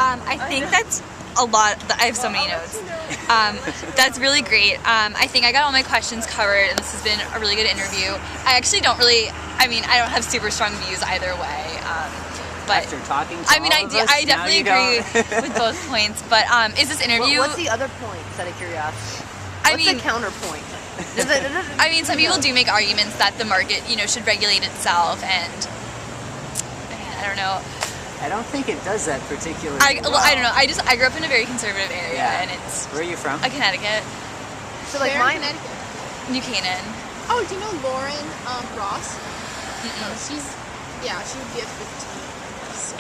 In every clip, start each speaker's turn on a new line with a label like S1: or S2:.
S1: I think that's a lot. I have so many notes. That's really great. I think I got all my questions covered, and this has been a really good interview. I actually don't really, I don't have super strong views either way. But
S2: after talking to
S1: I definitely agree with both points. But is this interview?
S3: What's the other point? Out of curiosity. What's the counterpoint?
S1: Some people do make arguments that the market, should regulate itself, and I don't know.
S2: I don't think it does that particularly
S1: I don't know. I grew up in a very conservative area, and it's.
S2: Where are you from?
S1: Connecticut.
S3: So like
S4: Connecticut.
S1: New Canaan.
S4: Oh, do you know Lauren Ross? Oh, she would be at 15. So.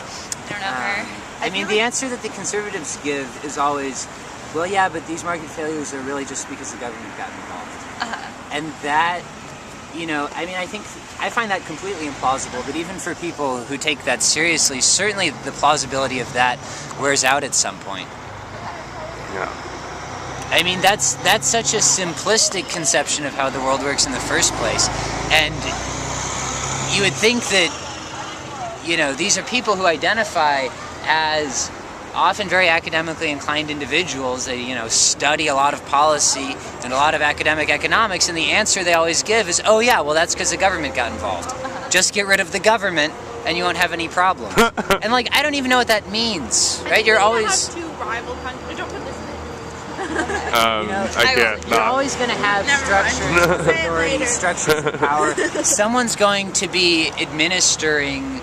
S1: I don't know her.
S2: The answer that the conservatives give is always, well, yeah, but these market failures are really just because the government got involved. And that, I find that completely implausible, but even for people who take that seriously, certainly the plausibility of that wears out at some point.
S5: Yeah.
S2: That's such a simplistic conception of how the world works in the first place. And you would think that, these are people who identify as often very academically inclined individuals. They, study a lot of policy and a lot of academic economics, and the answer they always give is, oh yeah, well that's because the government got involved. Just get rid of the government and you won't have any problem. And I don't even know what that means, right? You're always...
S4: have two rival countries. Don't put this in.
S5: I can't.
S2: You're always going to have structures of authority, structures of power. Someone's going to be administering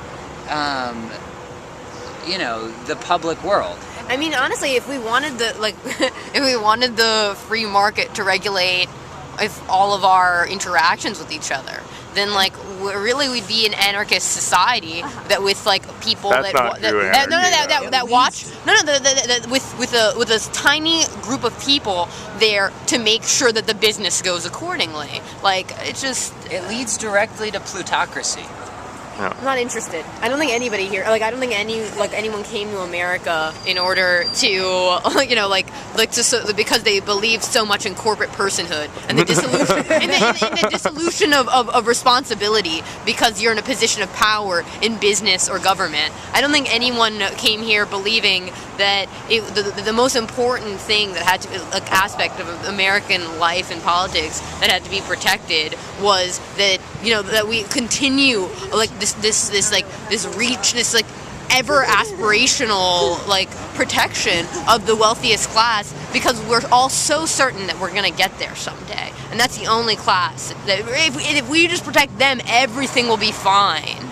S2: the public world.
S3: Honestly, if we wanted the free market to regulate all of our interactions with each other, then we'd be an anarchist society that with people
S5: with
S3: a tiny group of people there to make sure that the business goes accordingly.
S2: It leads directly to plutocracy.
S5: Yeah.
S3: I'm not interested. I don't think anybody here, I don't think anyone came to America in order to, because they believe so much in corporate personhood and the dissolution, in the dissolution of responsibility because you're in a position of power in business or government. I don't think anyone came here believing that the most important thing that had to be, aspect of American life and politics that had to be protected was that, that we continue, this ever aspirational protection of the wealthiest class, because we're all so certain that we're gonna get there someday, and that's the only class that if we just protect them, everything will be fine.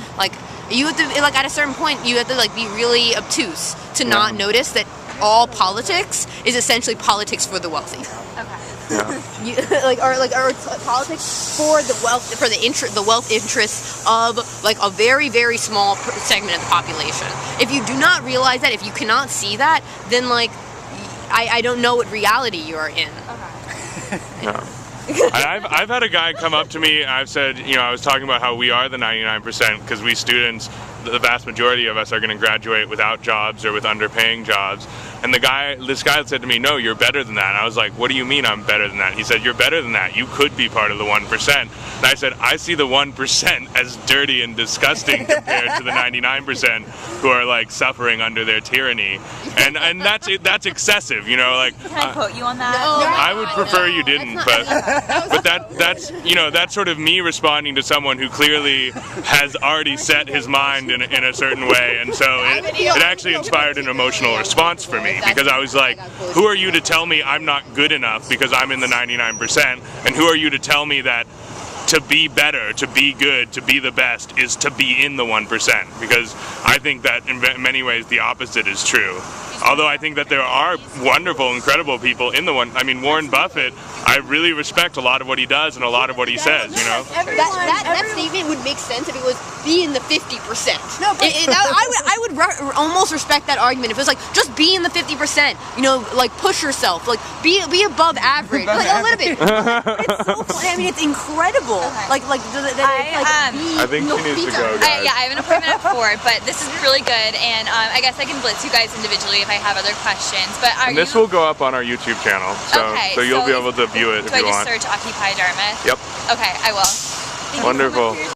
S3: You have to at a certain point you have to be really obtuse to not notice that all politics is essentially politics for the wealthy.
S1: Okay.
S5: Yeah.
S3: or politics for the wealth, for the wealth interests of a very, very small segment of the population. If you do not realize that, if you cannot see that, then I don't know what reality you are in.
S1: Okay.
S5: Yeah. I've had a guy come up to me. I've said, I was talking about how we are the 99% because we students, the vast majority of us are going to graduate without jobs or with underpaying jobs. And this guy said to me, no, you're better than that. And I was like, what do you mean I'm better than that? He said, you're better than that. You could be part of the 1%. And I said, I see the 1% as dirty and disgusting compared to the 99% who are suffering under their tyranny. And that's excessive,
S1: Can I quote you on that?
S3: No.
S5: I would prefer you didn't, but that's sort of me responding to someone who clearly has already set his mind in a certain way, and so it actually inspired an emotional response for me, because I was like, who are you to tell me I'm not good enough because I'm in the 99%, and who are you to tell me that to be better, to be good, to be the best is to be in the 1%, because I think that in many ways the opposite is true. Although I think that there are wonderful, incredible people in the one. I mean, Warren Buffett, I really respect a lot of what he does and a lot of what he says,
S3: That statement would make sense if it was be in the 50%. No, but I would almost respect that argument if it was just be in the 50%. Push yourself, be above average, a little bit. It's so funny. It's incredible.
S5: I think she needs to go, guys.
S1: I have an appointment at 4, but this is really good, and I guess I can blitz you guys individually if I have other questions. But
S5: this will go up on our YouTube channel, so you'll be able to view it if you want.
S1: Do I just search Occupy Dartmouth?
S5: Yep.
S1: Okay, I will. Thank you so much
S5: Wonderful.
S1: for your